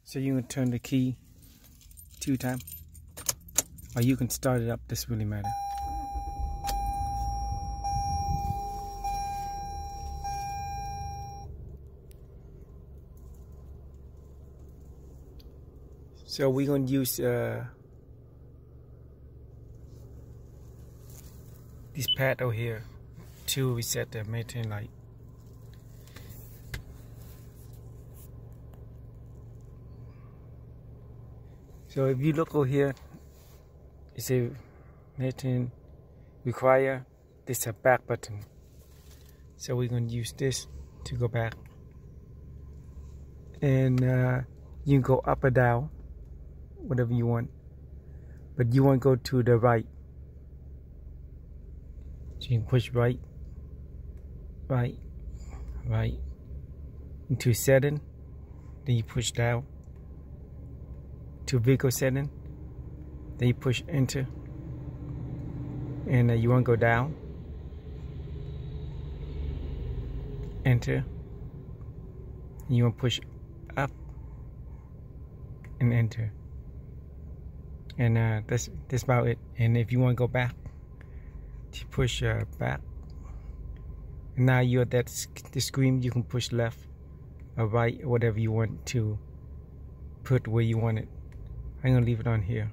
So you can turn the key 2 times, or you can start it up. This really matter. So we're gonna use this pad over here to reset the maintain light. So if you look over here, it says maintain require. This is a back button. So we're gonna use this to go back, and you can go up or down, whatever you want, but you want to go to the right. So you can push right, right, right into setting, then you push down to vehicle setting, then you push enter, and you want to go down, enter, you want to push up and enter, and that's about it. And if you want to go back, you push back, and now you're at the screen. You can push left or right, whatever you want to put where you want it. I'm gonna leave it on here.